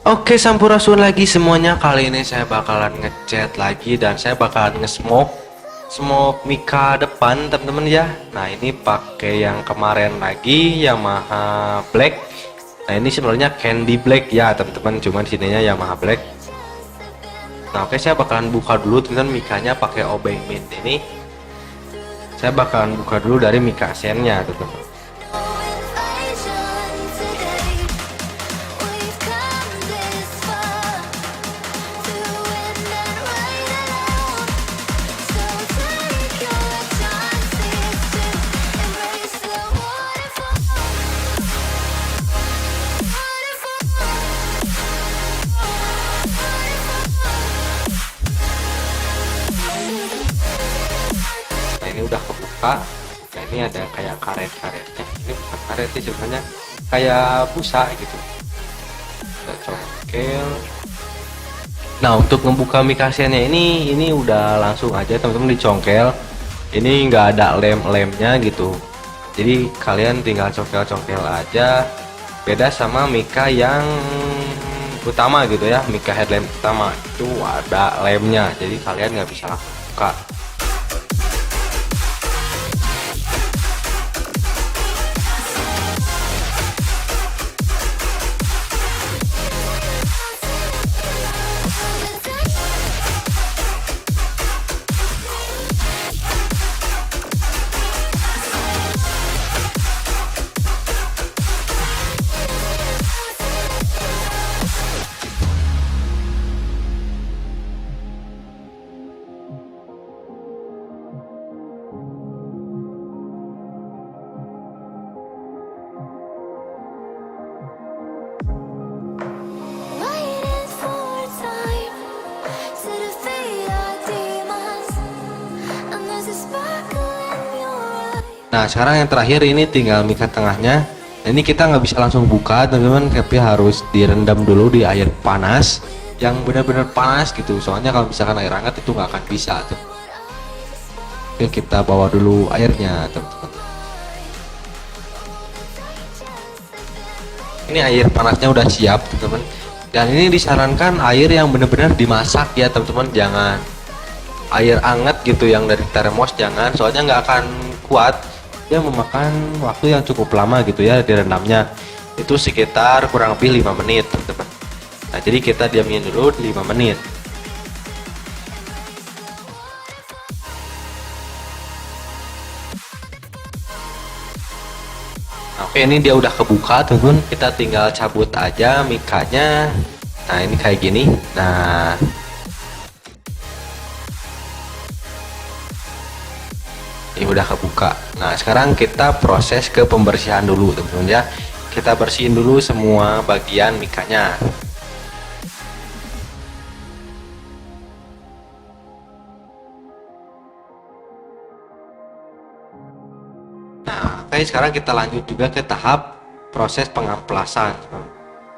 Oke, sampurasun lagi semuanya. Kali ini saya bakalan ngecat lagi dan saya bakalan smoke Mika depan, teman-teman ya. Nah, ini pakai yang kemarin lagi Yamaha Black. Nah, ini sebenarnya Candy Black ya, teman-teman. Cuman sininya Yamaha Black. Nah, oke, saya bakalan buka dulu, teman-teman. Mikanya pakai obeng mint ini. Saya bakalan buka dulu dari Mika Sennya, teman-teman. Nah, ini udah kebuka. Nah, ini ada kayak karet-karetnya. Ini bukan karet sih sebenarnya, kayak busa gitu. Kita congkel. Nah, untuk membuka mikasiannya ini udah langsung aja teman-teman dicongkel. Ini nggak ada lem-lemnya gitu. Jadi kalian tinggal congkel-congkel aja. Beda sama Mika yang utama gitu ya, Mika headlamp utama itu ada lemnya. Jadi kalian nggak bisa langsung buka. Nah, sekarang yang terakhir ini tinggal Mika tengahnya. Nah, ini kita nggak bisa langsung buka teman-teman, tapi harus direndam dulu di air panas yang benar-benar panas gitu. Soalnya kalau misalkan air hangat itu nggak akan bisa tuh. Oke, kita bawa dulu airnya teman-teman. Ini air panasnya udah siap teman-teman. Dan ini disarankan air yang benar-benar dimasak ya teman-teman. Jangan air hangat gitu yang dari termos, jangan. Soalnya nggak akan kuat. Dia memakan waktu yang cukup lama gitu ya direndamnya. Itu sekitar kurang lebih 5 menit teman-teman. Nah, jadi kita diamin dulu 5 menit. Nah, oke, ini dia udah kebuka teman-teman. Kita tinggal cabut aja mikanya. Nah, ini kayak gini. Nah, ini udah kebuka. Nah, sekarang kita proses ke pembersihan dulu teman-teman ya. Kita bersihin dulu semua bagian mikanya. Nah, oke, sekarang kita lanjut juga ke tahap proses pengamplasan.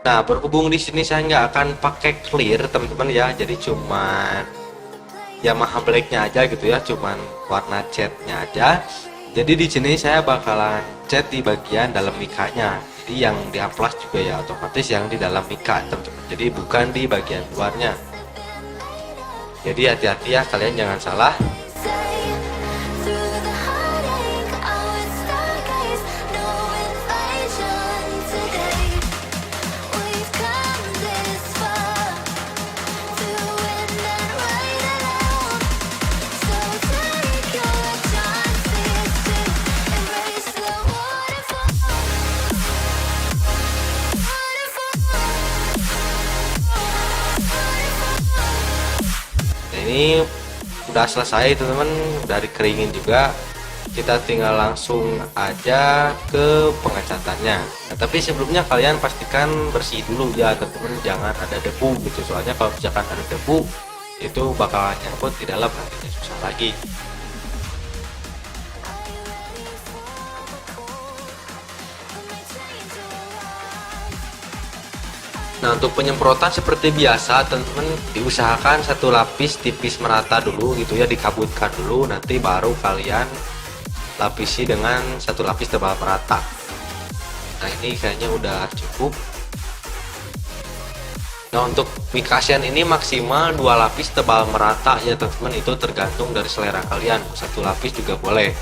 Nah, berhubung di sini saya nggak akan pakai clear teman-teman ya, jadi cuman Yamaha Blacknya aja gitu ya, cuman warna catnya aja. Jadi di sini saya bakalan cat di bagian dalam mikanya. Jadi yang diamplas juga ya otomatis yang di dalam mika teman-teman. Jadi bukan di bagian luarnya. Jadi hati-hati ya, kalian jangan salah. Ini udah selesai teman-teman, udah dikeringin juga. Kita tinggal langsung aja ke pengecatannya. Nah, tapi sebelumnya kalian pastikan bersih dulu ya teman-teman, jangan ada debu gitu. Soalnya kalau misalkan ada debu itu bakal nyangkut di dalam, nantinya susah lagi. Nah, untuk penyemprotan seperti biasa teman-teman, diusahakan satu lapis tipis merata dulu gitu ya, dikabutkan dulu, nanti baru kalian lapisi dengan satu lapis tebal merata. Nah, ini kayaknya udah cukup. Nah, untuk mic ASEAN ini maksimal 2 lapis tebal merata ya teman-teman, itu tergantung dari selera kalian, 1 lapis juga boleh.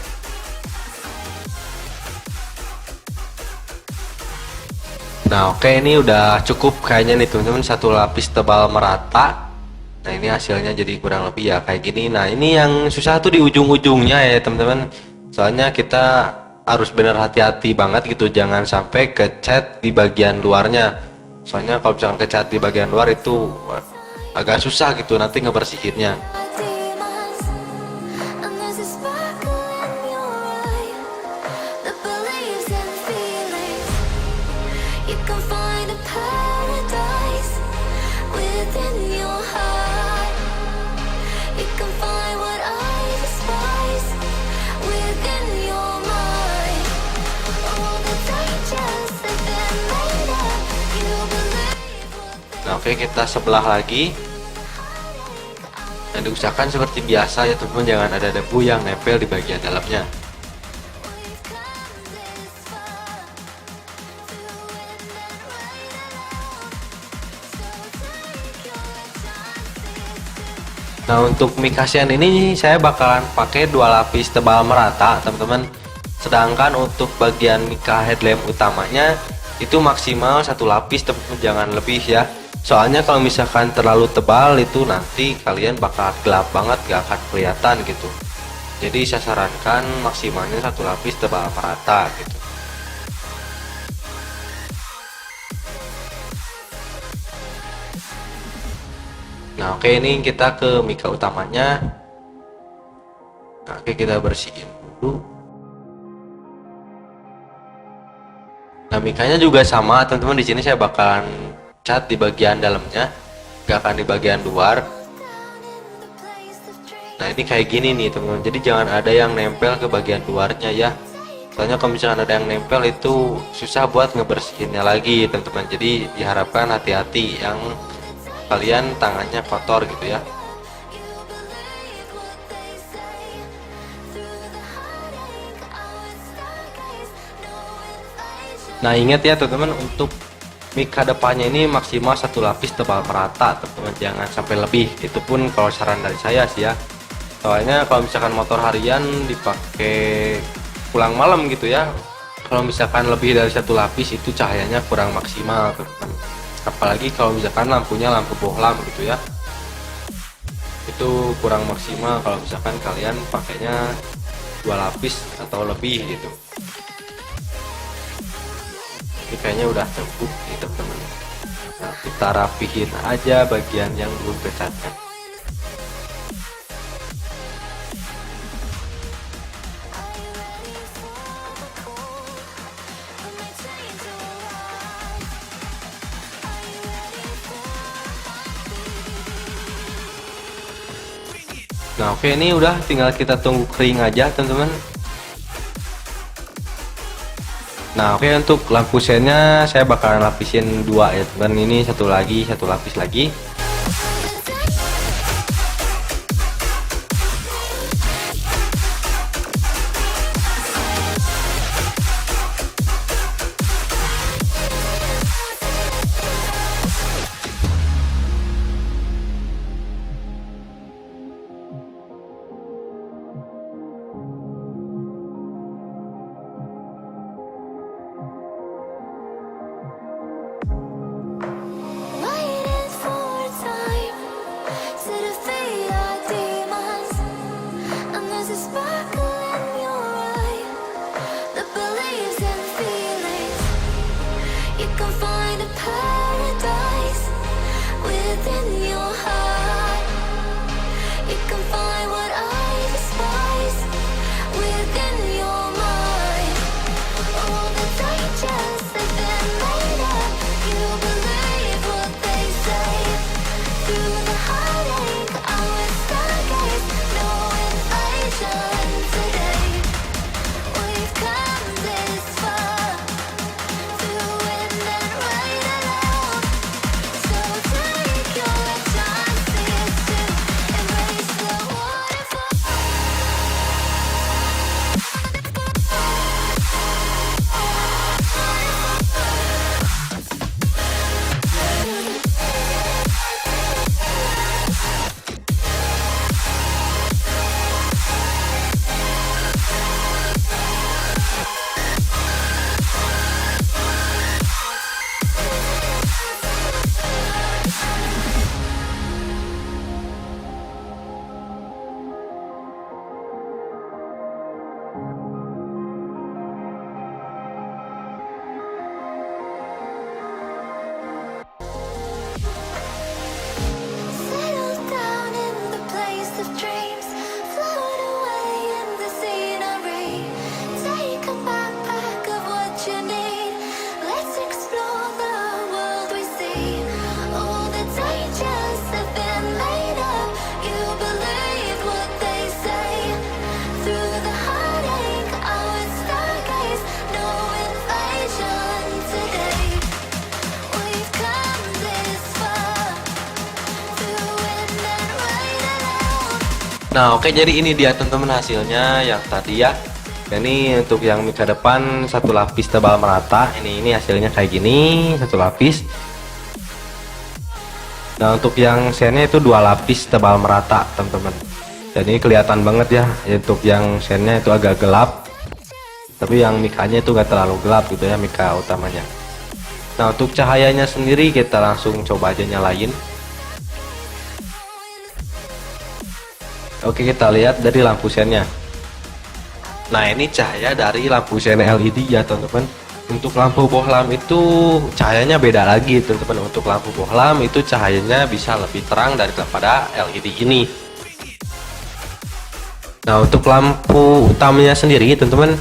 Nah oke, ini udah cukup kayaknya nih teman-teman, 1 lapis tebal merata. Nah ini hasilnya jadi kurang lebih ya kayak gini. Nah ini yang susah tuh di ujung-ujungnya ya teman-teman, soalnya kita harus bener hati-hati banget gitu, jangan sampai kecat di bagian luarnya. Soalnya kalau misalkan kecat di bagian luar itu agak susah gitu nanti ngebersihinnya. Nah oke, kita sebelah lagi. Dan diusahakan seperti biasa ya teman-teman, jangan ada debu yang nempel di bagian dalamnya. Nah untuk mic ASEAN ini saya bakalan pakai 2 lapis tebal merata teman-teman. Sedangkan untuk bagian mic headlamp utamanya itu maksimal 1 lapis teman-teman, jangan lebih ya. Soalnya kalau misalkan terlalu tebal itu nanti kalian bakal gelap banget, gak akan kelihatan gitu. Jadi saya sarankan maksimalnya 1 lapis tebal merata gitu. Nah oke, ini kita ke mic utamanya. Nah, oke, kita bersihin dulu. Nah mikanya juga sama teman-teman, di sini saya bakalan cat di bagian dalamnya, gak akan di bagian luar. Nah ini kayak gini nih teman-teman, jadi jangan ada yang nempel ke bagian luarnya ya, soalnya kalau misalkan ada yang nempel itu susah buat ngebersihinnya lagi teman-teman. Jadi diharapkan hati-hati yang kalian tangannya kotor gitu ya. Nah ingat ya teman-teman, untuk mic depannya ini maksimal 1 lapis tebal merata teman-teman, jangan sampai lebih. Itu pun kalau saran dari saya sih ya, soalnya kalau misalkan motor harian dipakai pulang malam gitu ya, kalau misalkan lebih dari 1 lapis itu cahayanya kurang maksimal teman-teman. Apalagi kalau misalkan lampunya lampu bohlam gitu ya, itu kurang maksimal kalau misalkan kalian pakainya 2 lapis atau lebih gitu. Ini kayaknya udah cukup nih teman-teman. Nah, kita rapihin aja bagian yang belum kecatnya. Nah oke, ini udah tinggal kita tunggu kering aja teman-teman. Nah oke, untuk lampu sennya saya bakalan lapisin 2 ya teman, ini satu lapis lagi. Nah oke, jadi ini dia teman-teman hasilnya yang tadi ya. Ini untuk yang mika depan satu lapis tebal merata, ini hasilnya kayak gini, satu lapis. Nah untuk yang sennya itu dua lapis tebal merata teman-teman. Jadi kelihatan banget ya, untuk yang sennya itu agak gelap, tapi yang mikanya itu gak terlalu gelap gitu ya, mika utamanya. Nah untuk cahayanya sendiri kita langsung coba aja nyalain. Oke, kita lihat dari lampu sennya. Nah ini cahaya dari lampu sen LED ya teman-teman. Untuk lampu bohlam itu cahayanya beda lagi teman-teman. Untuk lampu bohlam itu cahayanya bisa lebih terang daripada LED ini. Nah untuk lampu utamanya sendiri teman-teman,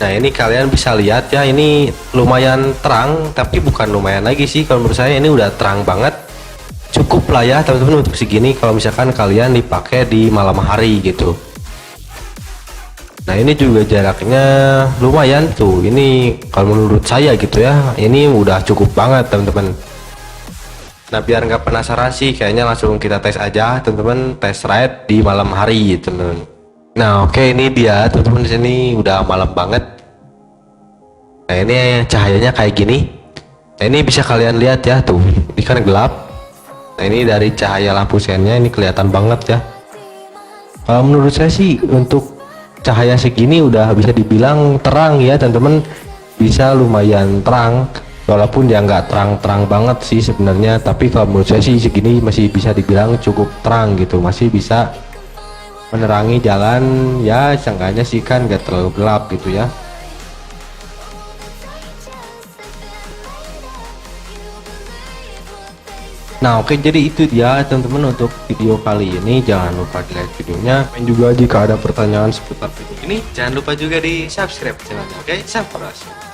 nah ini kalian bisa lihat ya, ini lumayan terang, tapi bukan lumayan lagi sih, kalau menurut saya ini udah terang banget. Cukup lah ya teman-teman untuk segini kalau misalkan kalian dipakai di malam hari gitu. Nah ini juga jaraknya lumayan tuh, ini kalau menurut saya gitu ya, ini udah cukup banget teman-teman. Nah biar nggak penasaran sih, kayaknya langsung kita tes aja teman-teman, tes ride di malam hari teman-teman. Nah oke, ini dia teman-teman, di sini udah malam banget. Nah ini cahayanya kayak gini. Nah ini bisa kalian lihat ya tuh, ini kan gelap. Nah ini dari cahaya lampu sennya ini kelihatan banget ya. Kalau menurut saya sih untuk cahaya segini udah bisa dibilang terang ya teman-teman, bisa lumayan terang, walaupun dia nggak terang-terang banget sih sebenarnya, tapi kalau menurut saya sih segini masih bisa dibilang cukup terang gitu, masih bisa menerangi jalan ya, seenggaknya sih kan nggak terlalu gelap gitu ya. Nah oke, jadi itu dia teman-teman untuk video kali ini. Jangan lupa di like videonya, dan juga jika ada pertanyaan seputar video ini jangan lupa juga di subscribe channelnya. Oke, sampai jumpa.